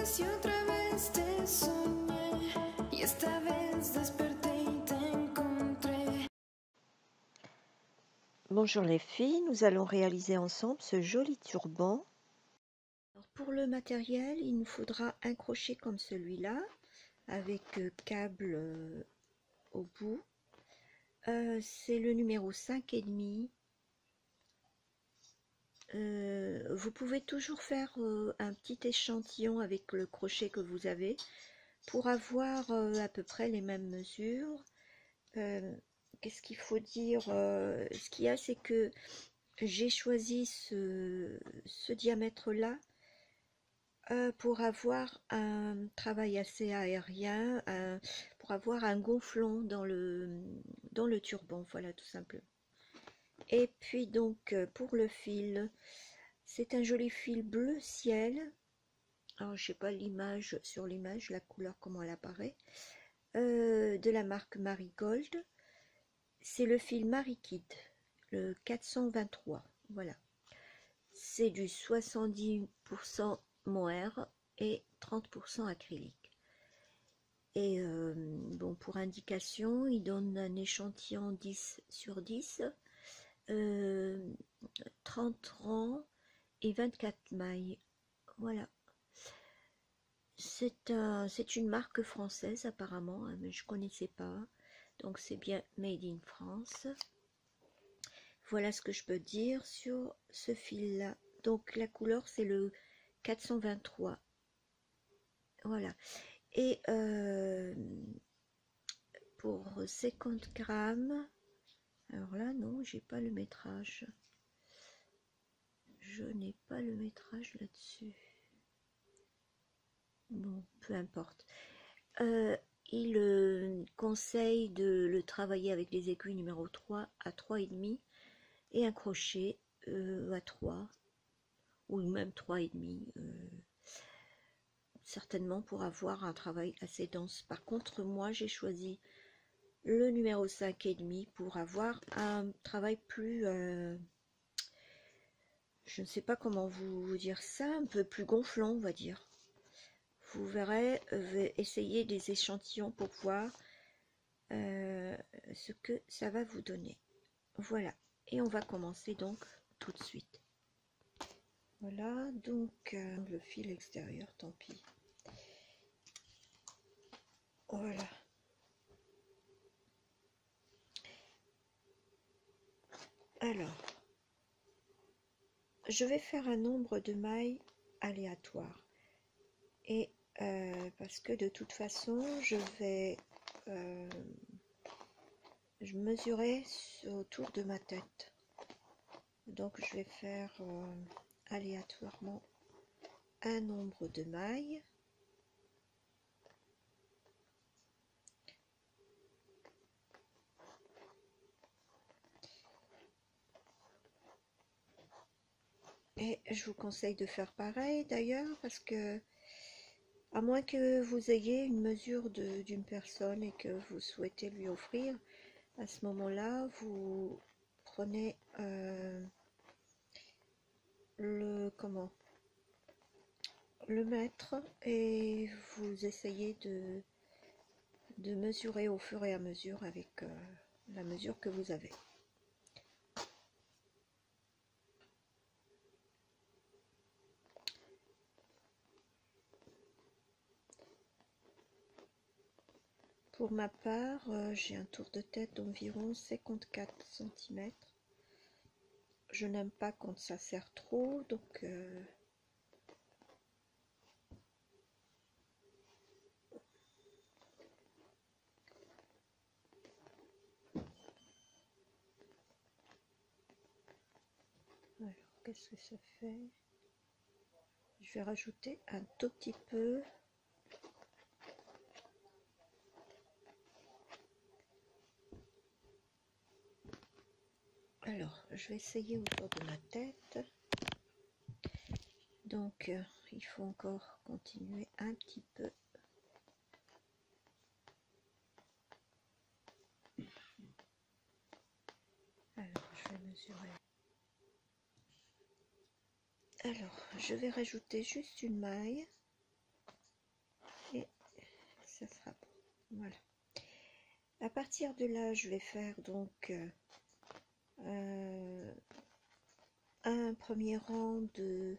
vez y otra vez te soñé, y esta vez desperté y te encontré. Bonjour les filles, nous allons réaliser ensemble ce joli turban. Alors pour le matériel, il nous faudra un crochet comme celui-là, avec câble au bout. C'est le numéro 5,5. Vous pouvez toujours faire un petit échantillon avec le crochet que vous avez pour avoir à peu près les mêmes mesures. Qu'est-ce qu'il faut dire? Ce qu'il y a, c'est que j'ai choisi ce diamètre-là pour avoir un travail assez aérien, pour avoir un gonflon dans le turban, voilà tout simplement. Et puis donc pour le fil, c'est un joli fil bleu ciel. Alors je sais pas l'image, sur l'image, la couleur comment elle apparaît, de la marque Marigold. C'est le fil Marikid, le 423, voilà. C'est du 70% mohair et 30% acrylique. Et bon, pour indication, il donne un échantillon 10 sur 10, 30 rangs et 24 mailles. Voilà. C'est une marque française apparemment, hein, mais je ne connaissais pas. Donc c'est bien Made in France. Voilà ce que je peux dire sur ce fil-là. Donc la couleur c'est le 423. Voilà. Et pour 50 grammes, alors là non, j'ai pas le métrage. Je n'ai pas le métrage là-dessus. Bon, peu importe. Il conseille de le travailler avec les aiguilles numéro 3 à 3,5 et un crochet à 3 ou même 3,5, certainement pour avoir un travail assez dense. Par contre, moi j'ai choisi le numéro 5,5 pour avoir un travail plus, je ne sais pas comment vous dire ça, un peu plus gonflant on va dire. Vous verrez, essayer des échantillons pour voir ce que ça va vous donner. Voilà, et on va commencer donc tout de suite. Voilà, donc le fil extérieur, tant pis. Voilà. Alors, je vais faire un nombre de mailles aléatoire. Et parce que de toute façon, je vais mesurer autour de ma tête. Donc, je vais faire aléatoirement un nombre de mailles. Et je vous conseille de faire pareil d'ailleurs, parce que à moins que vous ayez une mesure d'une personne et que vous souhaitez lui offrir, à ce moment-là, vous prenez le mètre et vous essayez de mesurer au fur et à mesure avec la mesure que vous avez. Pour ma part, j'ai un tour de tête d'environ 54 cm. Je n'aime pas quand ça serre trop, donc alors qu'est-ce que ça fait? Je vais rajouter un tout petit peu. Alors, je vais essayer autour de ma tête. Donc, il faut encore continuer un petit peu. Alors, je vais mesurer. Alors, je vais rajouter juste une maille. ça sera bon. Voilà. À partir de là, je vais faire donc un premier rang de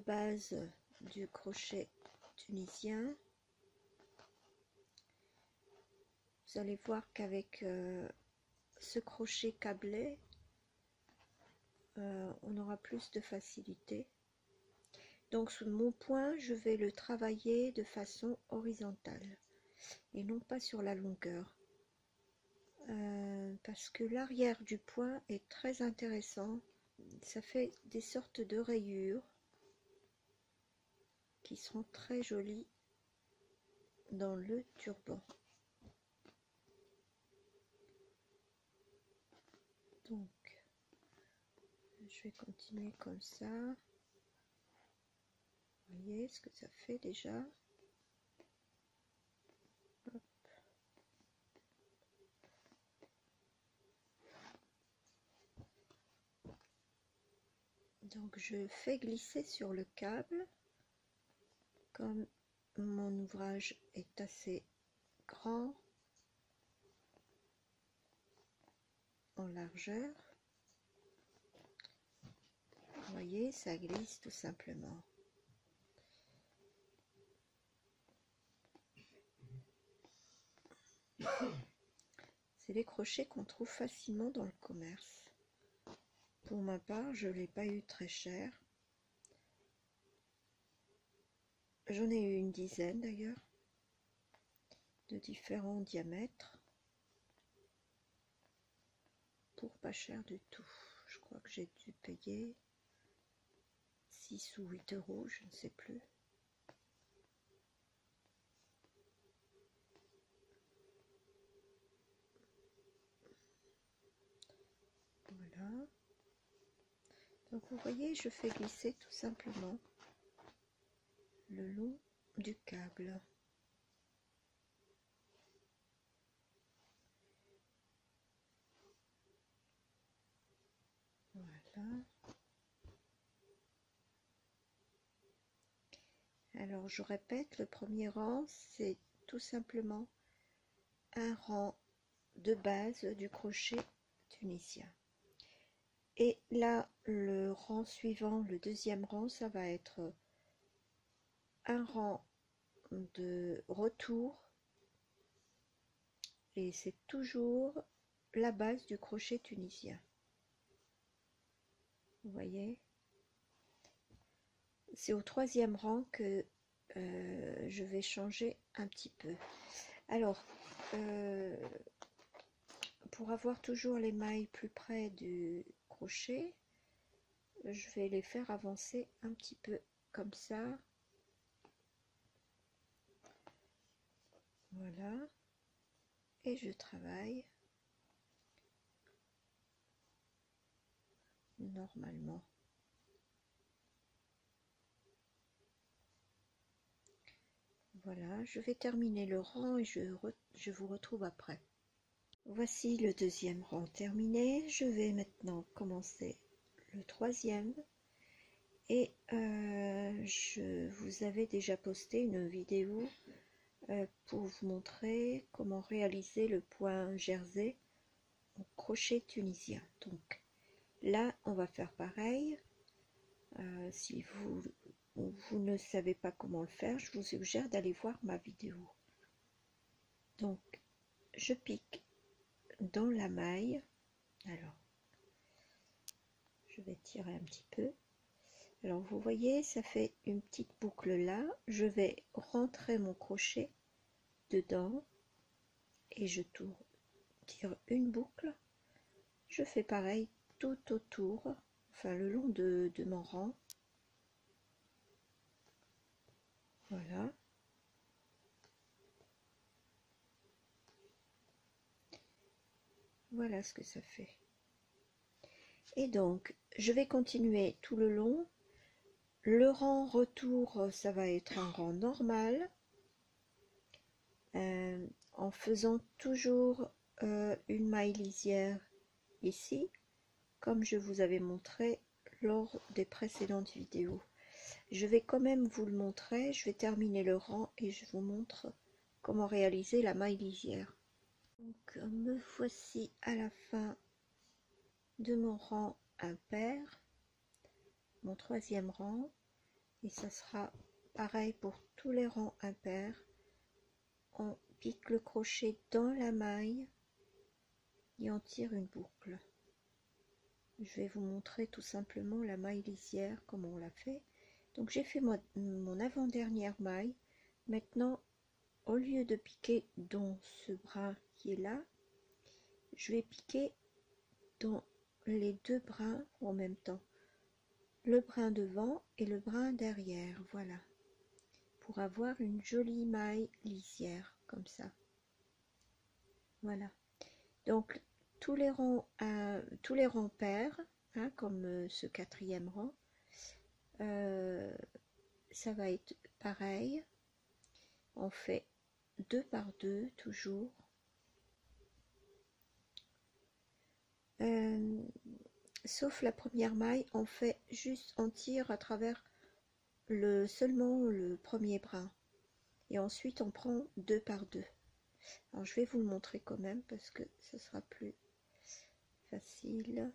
base du crochet tunisien. Vous allez voir qu'avec ce crochet câblé, on aura plus de facilité. Donc sur mon point, je vais le travailler de façon horizontale et non pas sur la longueur. Parce que l'arrière du point est très intéressant. Ça fait des sortes de rayures qui seront très jolies dans le turban. Donc, je vais continuer comme ça. Vous voyez ce que ça fait déjà. Hop. Donc, je fais glisser sur le câble. Comme mon ouvrage est assez grand en largeur, vous voyez, ça glisse tout simplement. C'est des crochets qu'on trouve facilement dans le commerce. Pour ma part, je ne l'ai pas eu très cher. J'en ai eu une dizaine d'ailleurs, de différents diamètres, pour pas cher du tout. Je crois que j'ai dû payer 6 ou 8 euros, je ne sais plus. Voilà. Donc vous voyez, je fais glisser tout simplement le long du câble. Voilà. Alors je répète, le premier rang, c'est tout simplement un rang de base du crochet tunisien. Et là, le rang suivant, le deuxième rang, ça va être un rang de retour. Et c'est toujours la base du crochet tunisien. Vous voyez? C'est au troisième rang que je vais changer un petit peu. Alors, pour avoir toujours les mailles plus près du crochet, je vais les faire avancer un petit peu comme ça. Voilà. Et je travaille normalement. Voilà, je vais terminer le rang et je vous retrouve après. Voici le deuxième rang terminé. Je vais maintenant commencer le troisième. Et je vous avais déjà posté une vidéo pour vous montrer comment réaliser le point jersey au crochet tunisien. Donc là, on va faire pareil. Si vous ne savez pas comment le faire, je vous suggère d'aller voir ma vidéo. Donc, je pique dans la maille. Alors, je vais tirer un petit peu. Alors, vous voyez, ça fait une petite boucle là. Je vais rentrer mon crochet dedans et je tire une boucle. Je fais pareil tout autour, enfin le long de mon rang. Voilà. Voilà ce que ça fait. Et donc, je vais continuer tout le long. Le rang retour, ça va être un rang normal. En faisant toujours une maille lisière ici, comme je vous avais montré lors des précédentes vidéos. Je vais quand même vous le montrer. Je vais terminer le rang et je vous montre comment réaliser la maille lisière. Donc me voici à la fin de mon rang impair, mon troisième rang, et ça sera pareil pour tous les rangs impairs. On pique le crochet dans la maille et on tire une boucle. Je vais vous montrer tout simplement la maille lisière, comment on la fait. Donc j'ai fait mon avant-dernière maille. Maintenant, au lieu de piquer dans ce brin qui est là, je vais piquer dans les deux brins en même temps. Le brin devant et le brin derrière, voilà. Pour avoir une jolie maille lisière, comme ça. Voilà. Donc, tous les rangs pairs, hein, comme ce quatrième rang, ça va être pareil. On fait 2 par 2 toujours. Sauf la première maille, on fait juste, on tire à travers seulement le premier brin. Et ensuite, on prend 2 par 2. Alors, je vais vous le montrer quand même parce que ce sera plus facile.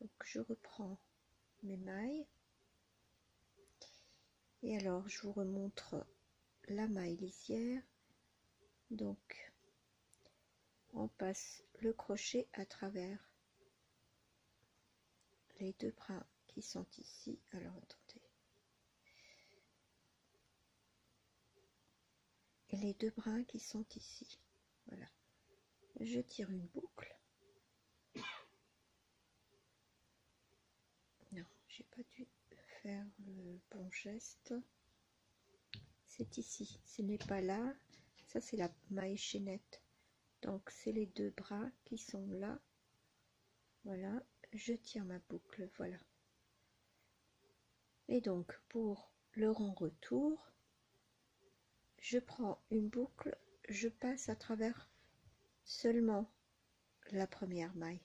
Donc, je reprends mes mailles. Et alors, je vous remontre la maille lisière. Donc, on passe le crochet à travers les deux brins qui sont ici. Alors, attendez. Et les deux brins qui sont ici. Voilà. Je tire une boucle. Non, j'ai pas dû faire le bon geste. C'est ici, ce n'est pas là. Ça, c'est la maille chaînette. Donc, c'est les deux bras qui sont là. Voilà, je tire ma boucle, voilà. Et donc, pour le rang retour, je prends une boucle, je passe à travers seulement la première maille.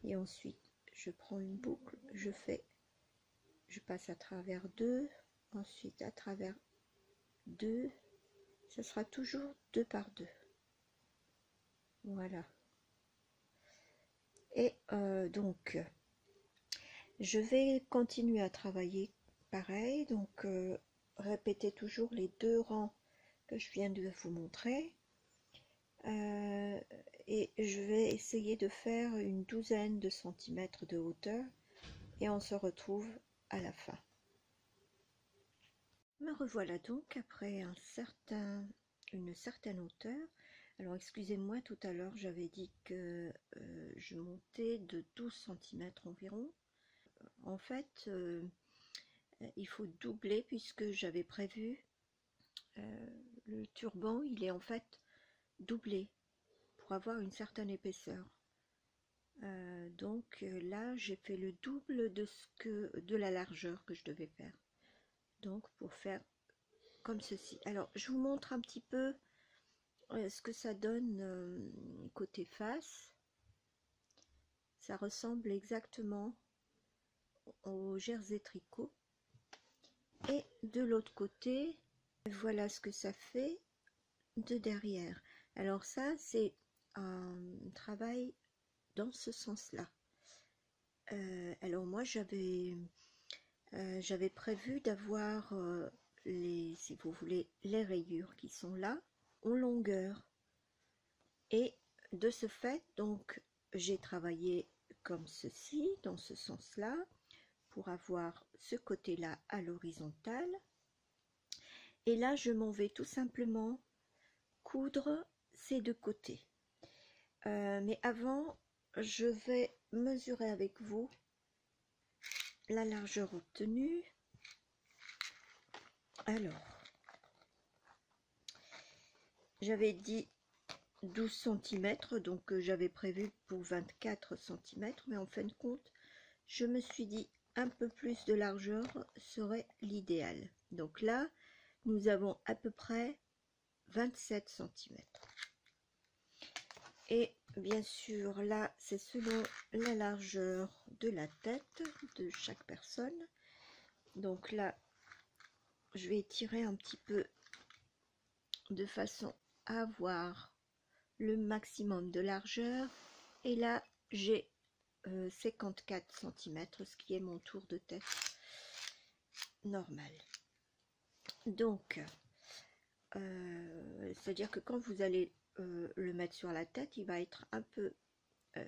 Et ensuite, je prends une boucle, je passe à travers deux, ensuite à travers deux, ça sera toujours 2 par 2. Voilà. Et donc, je vais continuer à travailler pareil, donc répétez toujours les deux rangs que je viens de vous montrer. Et je vais essayer de faire une douzaine de centimètres de hauteur et on se retrouve à la fin. Me revoilà donc après une certaine hauteur. Alors excusez-moi, tout à l'heure j'avais dit que je montais de 12 cm environ. En fait, il faut doubler puisque j'avais prévu le turban, il est en fait doublé pour avoir une certaine épaisseur. Donc là j'ai fait le double de la largeur que je devais faire. Donc pour faire comme ceci. Alors je vous montre un petit peu ce que ça donne côté face. Ça ressemble exactement au jersey tricot. Et de l'autre côté, voilà ce que ça fait de derrière. Alors ça, c'est un travail dans ce sens-là. Alors moi, j'avais prévu d'avoir si vous voulez, les rayures qui sont là en longueur. Et de ce fait, donc, j'ai travaillé comme ceci, dans ce sens-là, pour avoir ce côté-là à l'horizontale. Et là, je m'en vais tout simplement coudre ces deux côtés. Mais avant, je vais mesurer avec vous la largeur obtenue. Alors, j'avais dit 12 cm, donc j'avais prévu pour 24 cm, mais en fin de compte, je me suis dit un peu plus de largeur serait l'idéal. Donc là, nous avons à peu près 27 cm. Et bien sûr, là, c'est selon la largeur de la tête de chaque personne. Donc là, je vais étirer un petit peu de façon à avoir le maximum de largeur. Et là, j'ai 54 cm, ce qui est mon tour de tête normal. Donc, c'est-à-dire que quand vous allez le mettre sur la tête, il va être un peu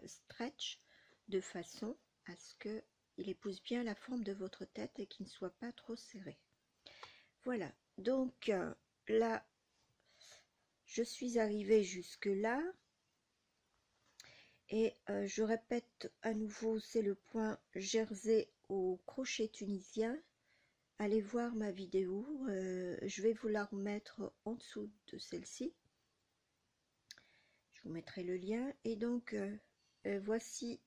stretch, de façon à ce que il épouse bien la forme de votre tête et qu'il ne soit pas trop serré. Voilà, donc là, je suis arrivée jusque là. Et je répète à nouveau, c'est le point jersey au crochet tunisien. Allez voir ma vidéo, je vais vous la remettre en dessous de celle-ci. Je vous mettrai le lien. Et donc, voici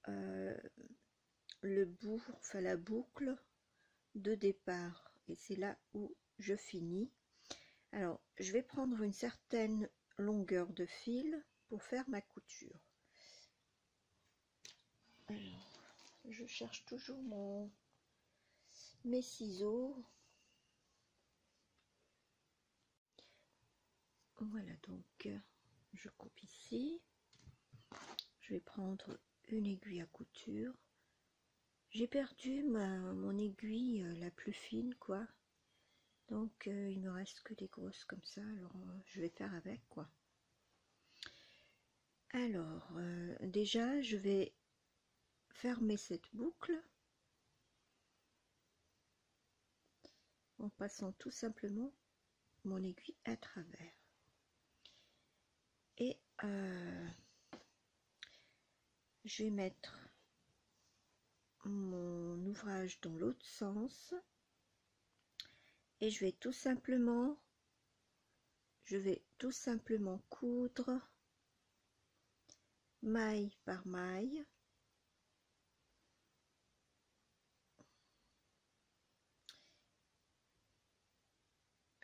le bout, enfin la boucle de départ. Et c'est là où je finis. Alors, je vais prendre une certaine longueur de fil pour faire ma couture. Alors, je cherche toujours mes ciseaux. Voilà, donc je coupe ici. Je vais prendre une aiguille à couture. J'ai perdu mon aiguille la plus fine, quoi. Donc il me reste que des grosses comme ça. Alors je vais faire avec, quoi. Alors déjà, je vais fermer cette boucle en passant tout simplement mon aiguille à travers. Et je vais mettre mon ouvrage dans l'autre sens et je vais tout simplement coudre maille par maille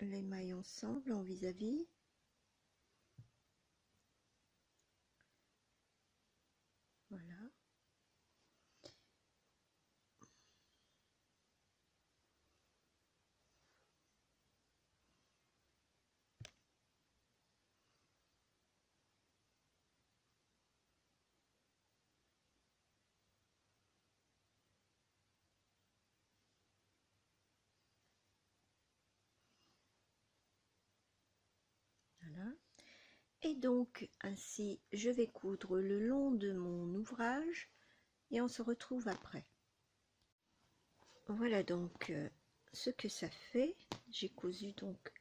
les mailles ensemble en vis-à-vis. Voilà. Voilà. Et donc ainsi je vais coudre le long de mon ouvrage et on se retrouve après. Voilà donc ce que ça fait. J'ai cousu donc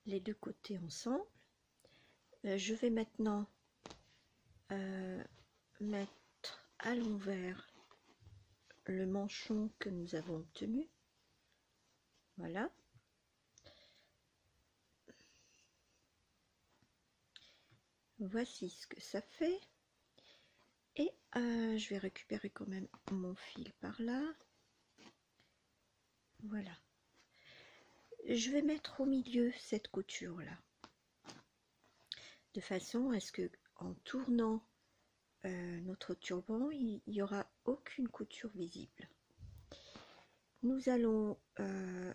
les deux côtés ensemble. Je vais maintenant mettre à l'envers le manchon que nous avons obtenu. Voilà. Voici ce que ça fait. Et je vais récupérer quand même mon fil par là. Voilà. Je vais mettre au milieu cette couture là, de façon à ce que en tournant notre turban, il n'y aura aucune couture visible. Nous allons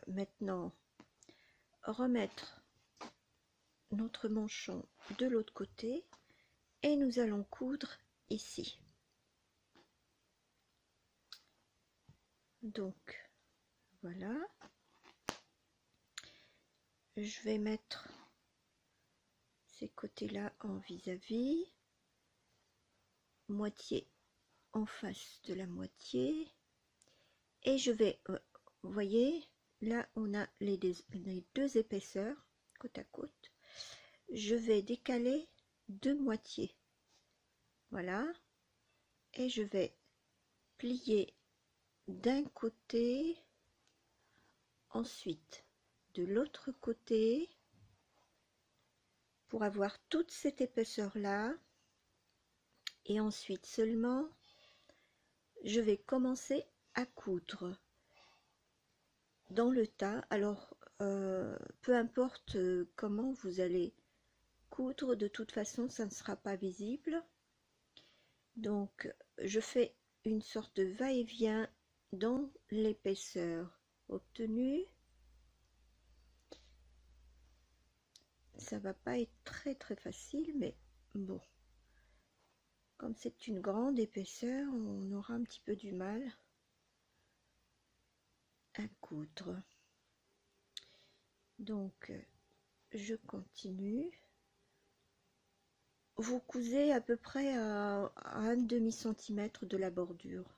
maintenant remettre notre manchon de l'autre côté et nous allons coudre ici. Donc voilà, je vais mettre ces côtés là en vis-à-vis, moitié en face de la moitié, et je vais, vous voyez, là on a les deux épaisseurs côte à côte. Je vais décaler deux moitiés, voilà, et je vais plier d'un côté, ensuite de l'autre côté, pour avoir toute cette épaisseur là, et ensuite seulement je vais commencer à coudre dans le tas. Alors peu importe comment vous allez coudre, de toute façon ça ne sera pas visible. Donc je fais une sorte de va-et-vient dans l'épaisseur obtenue. ça va pas être très très facile, mais bon, comme c'est une grande épaisseur, on aura un petit peu du mal à coudre. Donc je continue. Vous cousez à peu près à un demi-centimètre de la bordure.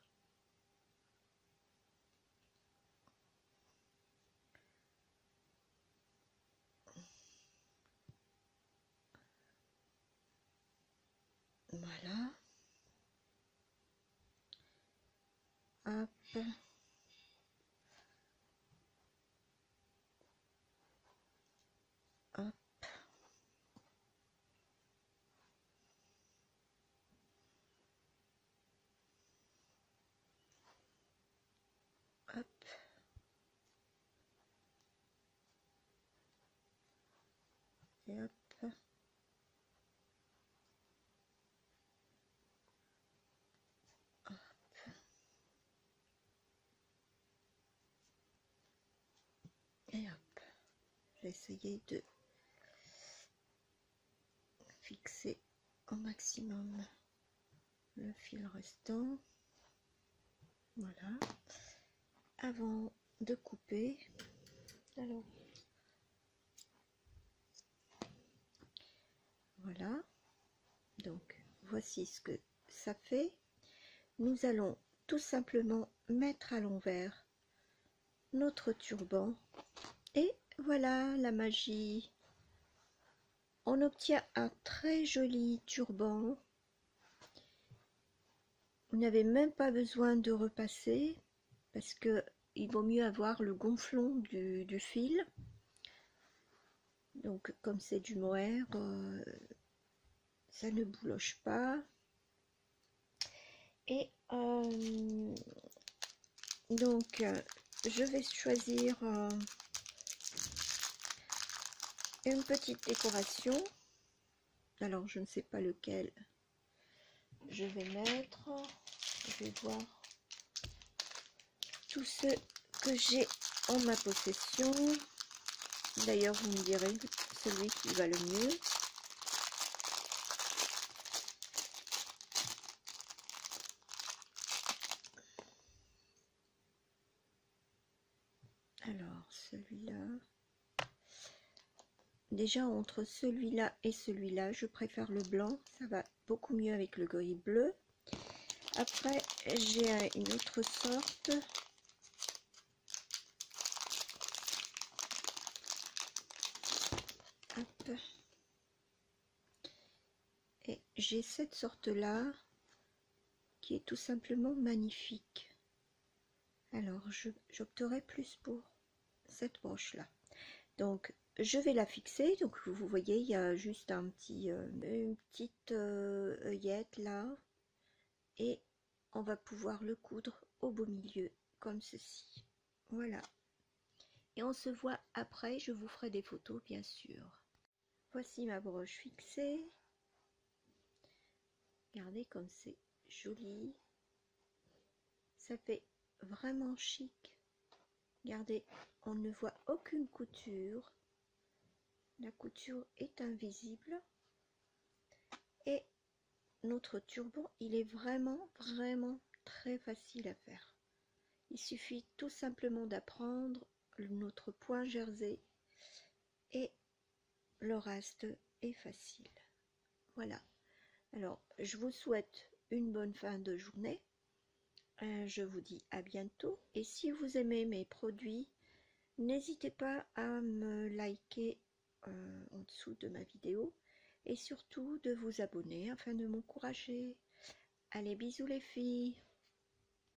Voilà. Hop. Hop. Hop. Et hop. Et hop. J'ai essayé de fixer au maximum le fil restant. Voilà. Avant de couper, alors voilà. Donc voici ce que ça fait. Nous allons tout simplement mettre à l'envers notre turban et voilà la magie. On obtient un très joli turban. Vous n'avez même pas besoin de repasser parce que il vaut mieux avoir le gonflon du fil. Donc comme c'est du mohair, ça ne bouloche pas. Et donc je vais choisir une petite décoration. Alors je ne sais pas lequel je vais mettre. Je vais voir tous ceux que j'ai en ma possession. D'ailleurs vous me direz celui qui va le mieux. Alors celui-là. Déjà entre celui-là et celui-là, je préfère le blanc, ça va beaucoup mieux avec le gris bleu. Après, j'ai une autre sorte. Hop. Et j'ai cette sorte-là qui est tout simplement magnifique. Alors, j'opterai plus pour cette broche-là. Donc, je vais la fixer. Donc, vous voyez, il y a juste un petit, une petite œillette là. Et on va pouvoir le coudre au beau milieu, comme ceci. Voilà. Et on se voit après, je vous ferai des photos, bien sûr. Voici ma broche fixée. Regardez comme c'est joli. Ça fait vraiment chic. Regardez, on ne voit aucune couture. La couture est invisible. Et notre turban, il est vraiment très facile à faire. Il suffit tout simplement d'apprendre notre point jersey et le reste est facile. Voilà. Alors, je vous souhaite une bonne fin de journée. Je vous dis à bientôt. Et si vous aimez mes produits, n'hésitez pas à me liker en dessous de ma vidéo et surtout de vous abonner afin de m'encourager. Allez, bisous les filles!